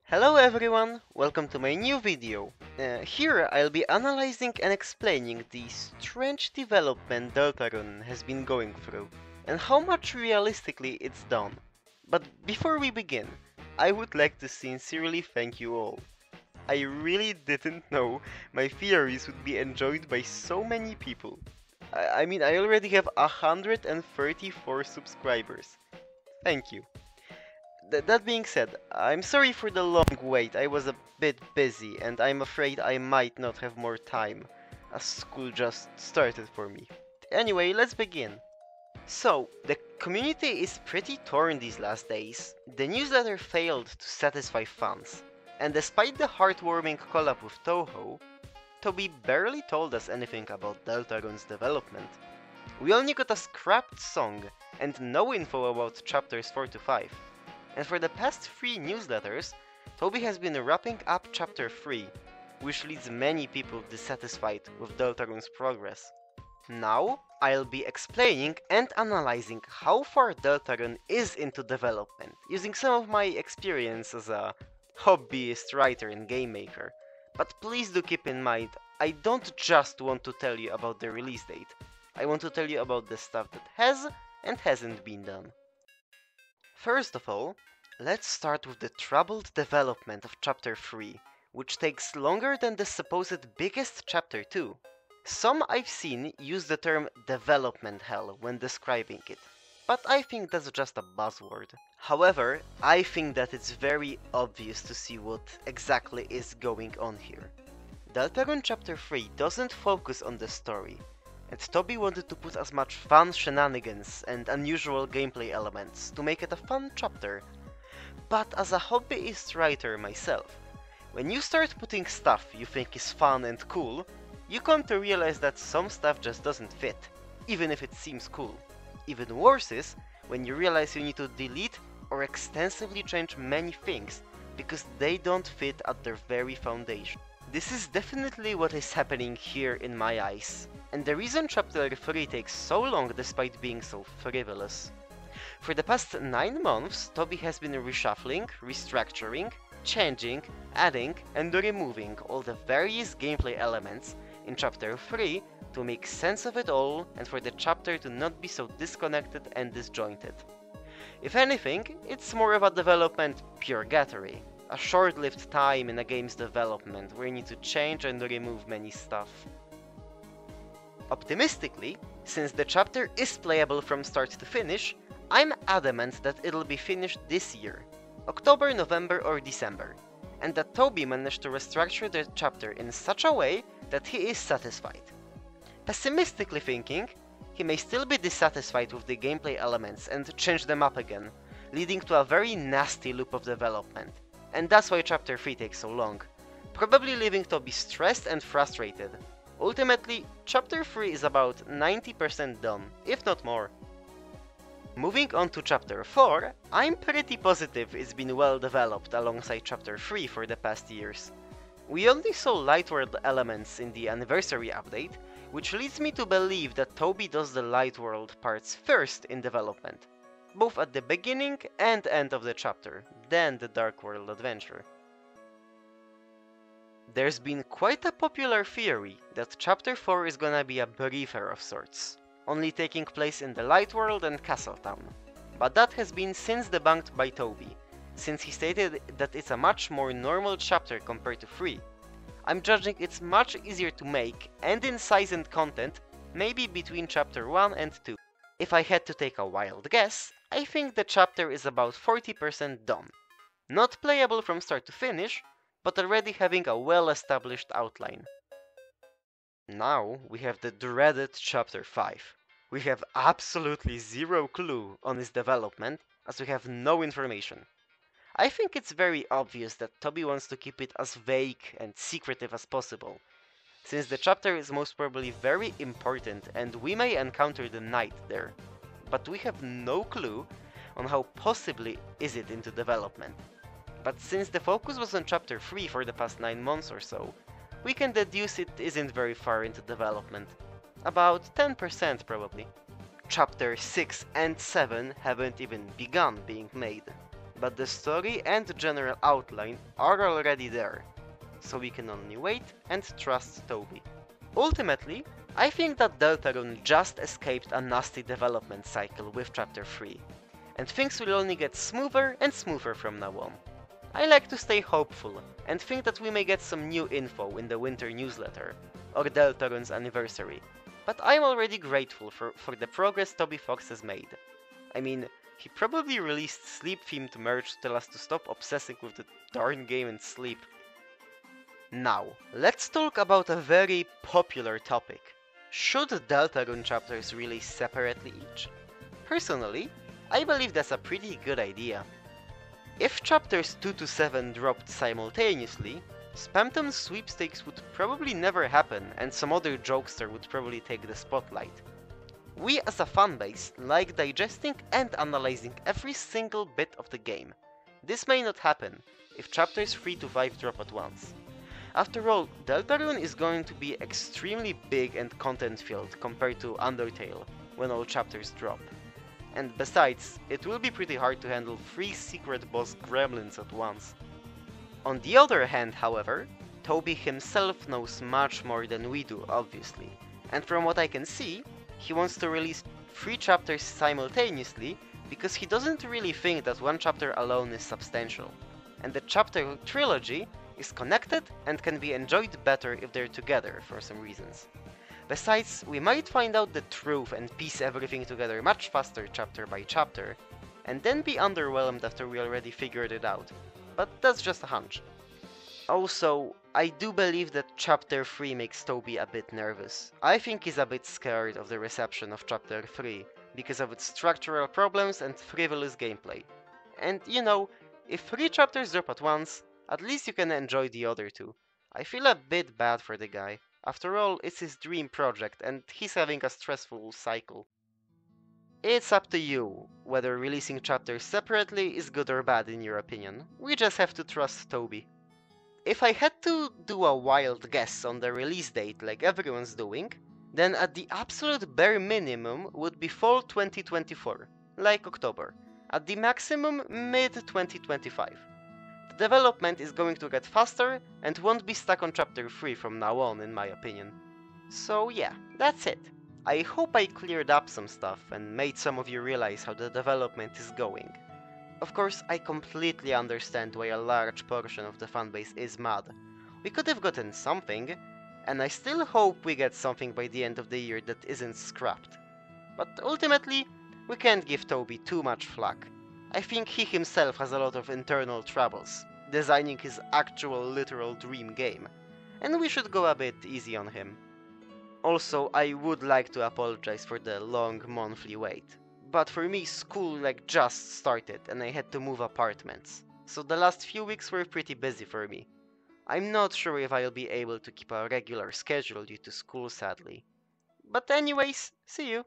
Hello everyone, welcome to my new video. Here I'll be analyzing and explaining the strange development Deltarune has been going through, and how much realistically it's done. But before we begin, I would like to sincerely thank you all. I really didn't know my theories would be enjoyed by so many people. I already have 134 subscribers. Thank you. That being said, I'm sorry for the long wait. I was a bit busy and I'm afraid I might not have more time, as school just started for me. Anyway, let's begin. So, the community is pretty torn these last days. The newsletter failed to satisfy fans, and despite the heartwarming collab with Toho, Toby barely told us anything about Deltarune's development. We only got a scrapped song and no info about chapters 4 to 5. And for the past 3 newsletters, Toby has been wrapping up Chapter 3, which leaves many people dissatisfied with Deltarune's progress. Now, I'll be explaining and analyzing how far Deltarune is into development, using some of my experience as a hobbyist writer and game maker. But please do keep in mind, I don't just want to tell you about the release date. I want to tell you about the stuff that has and hasn't been done. First of all, let's start with the troubled development of Chapter 3, which takes longer than the supposed biggest Chapter 2. Some I've seen use the term development hell when describing it, but I think that's just a buzzword. However, I think that it's very obvious to see what exactly is going on here. Deltarune Chapter 3 doesn't focus on the story, and Toby wanted to put as much fun shenanigans and unusual gameplay elements to make it a fun chapter. But as a hobbyist writer myself, when you start putting stuff you think is fun and cool, you come to realize that some stuff just doesn't fit, even if it seems cool. Even worse is when you realize you need to delete or extensively change many things because they don't fit at their very foundation. This is definitely what is happening here in my eyes, and the reason Chapter 3 takes so long despite being so frivolous. For the past 9 months, Toby has been reshuffling, restructuring, changing, adding and removing all the various gameplay elements in Chapter 3 to make sense of it all and for the chapter to not be so disconnected and disjointed. If anything, it's more of a development purgatory. A short-lived time in a game's development where you need to change and remove many stuff. Optimistically, since the chapter is playable from start to finish, I'm adamant that it'll be finished this year, October, November or December, and that Toby managed to restructure the chapter in such a way that he is satisfied. Pessimistically thinking, he may still be dissatisfied with the gameplay elements and change them up again, leading to a very nasty loop of development. And that's why Chapter 3 takes so long, probably leaving Toby stressed and frustrated. Ultimately, Chapter 3 is about 90% done, if not more. Moving on to Chapter 4, I'm pretty positive it's been well developed alongside Chapter 3 for the past years. We only saw light world elements in the anniversary update, which leads me to believe that Toby does the light world parts first in development, both at the beginning and end of the chapter, then the Dark World adventure. There's been quite a popular theory that Chapter 4 is gonna be a briefer of sorts, only taking place in the Light World and Castletown, but that has been since debunked by Toby, since he stated that it's a much more normal chapter compared to 3. I'm judging it's much easier to make, and in size and content, maybe between Chapter 1 and 2. If I had to take a wild guess, I think the chapter is about 40% done. Not playable from start to finish, but already having a well-established outline. Now we have the dreaded Chapter 5. We have absolutely zero clue on its development, as we have no information. I think it's very obvious that Toby wants to keep it as vague and secretive as possible, since the chapter is most probably very important and we may encounter the knight there, but we have no clue on how possibly is it into development. But since the focus was on Chapter 3 for the past 9 months or so, we can deduce it isn't very far into development. About 10% probably. Chapter 6 and 7 haven't even begun being made. but the story and general outline are already there, so we can only wait and trust Toby. Ultimately, I think that Deltarune just escaped a nasty development cycle with Chapter 3, and things will only get smoother and smoother from now on. I like to stay hopeful and think that we may get some new info in the winter newsletter, or Deltarune's anniversary, but I'm already grateful for the progress Toby Fox has made. I mean, he probably released sleep-themed merch to tell us to stop obsessing with the darn game and sleep. Now, let's talk about a very popular topic. Should Deltarune chapters release separately each? Personally, I believe that's a pretty good idea. If chapters 2 to 7 dropped simultaneously, Spamton's sweepstakes would probably never happen and some other jokester would probably take the spotlight. We as a fanbase like digesting and analyzing every single bit of the game. This may not happen if chapters 3 to 5 drop at once. After all, Deltarune is going to be extremely big and content-filled compared to Undertale when all chapters drop. And besides, it will be pretty hard to handle 3 secret boss gremlins at once. On the other hand, however, Toby himself knows much more than we do, obviously, and from what I can see, he wants to release 3 chapters simultaneously because he doesn't really think that one chapter alone is substantial, and the chapter trilogy is connected and can be enjoyed better if they're together for some reasons. Besides, we might find out the truth and piece everything together much faster chapter by chapter, and then be underwhelmed after we already figured it out, but that's just a hunch. Also, I do believe that chapter 3 makes Toby a bit nervous. I think he's a bit scared of the reception of chapter 3, because of its structural problems and frivolous gameplay. And you know, if 3 chapters drop at once, at least you can enjoy the other 2. I feel a bit bad for the guy. After all, it's his dream project and he's having a stressful cycle. It's up to you whether releasing chapters separately is good or bad in your opinion. We just have to trust Toby. If I had to do a wild guess on the release date like everyone's doing, then at the absolute bare minimum would be fall 2024, like October. At the maximum, mid 2025. The development is going to get faster and won't be stuck on chapter 3 from now on, in my opinion. So yeah, that's it. I hope I cleared up some stuff and made some of you realize how the development is going. Of course, I completely understand why a large portion of the fanbase is mad. We could have gotten something, and I still hope we get something by the end of the year that isn't scrapped. But ultimately, we can't give Toby too much flack. I think he himself has a lot of internal troubles, designing his actual literal dream game, and we should go a bit easy on him. Also, I would like to apologize for the long monthly wait, but for me school just started and I had to move apartments, so the last few weeks were pretty busy for me. I'm not sure if I'll be able to keep a regular schedule due to school sadly. But anyways, see you!